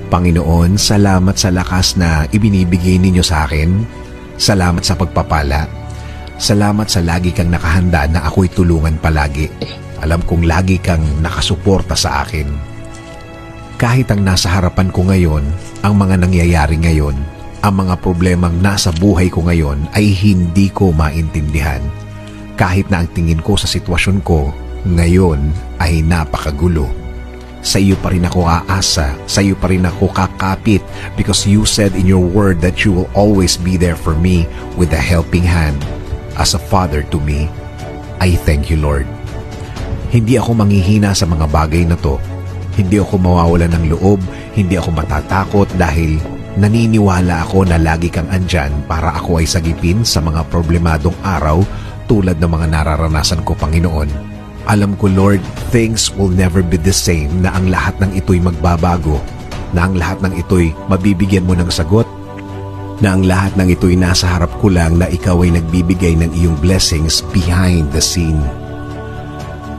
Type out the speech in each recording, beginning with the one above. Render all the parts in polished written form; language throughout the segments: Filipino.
Panginoon, salamat sa lakas na ibinibigay ninyo sa akin. Salamat sa pagpapala. Salamat sa lagi kang nakahanda na ako'y tulungan palagi. Alam kong lagi kang nakasuporta sa akin. Kahit ang nasa harapan ko ngayon, ang mga nangyayari ngayon, ang mga problemang nasa buhay ko ngayon ay hindi ko maintindihan. Kahit na ang tingin ko sa sitwasyon ko ngayon ay napakagulo. Sa iyo pa rin ako aasa, sa iyo pa rin ako kakapit because you said in your word that you will always be there for me with a helping hand. As a father to me, I thank you, Lord. Hindi ako manghihina sa mga bagay na to. Hindi ako mawawalan ng loob, hindi ako matatakot dahil naniniwala ako na lagi kang andyan para ako ay sagipin sa mga problemadong araw tulad ng mga nararanasan ko, Panginoon. Alam ko, Lord, things will never be the same, na ang lahat ng ito'y magbabago, na ang lahat ng ito'y mabibigyan mo ng sagot, na ang lahat ng ito'y nasa harap ko lang na ikaw ay nagbibigay ng iyong blessings behind the scene.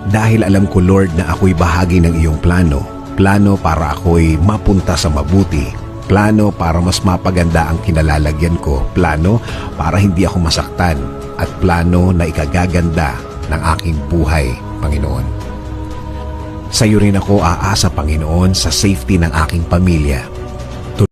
Dahil alam ko, Lord, na ako'y bahagi ng iyong plano. Plano para ako'y mapunta sa mabuti. Plano para mas mapaganda ang kinalalagyan ko. Plano para hindi ako masaktan. At plano na ikagaganda ng aking buhay, Panginoon. Sa iyo rin ako aasa, Panginoon, sa safety ng aking pamilya.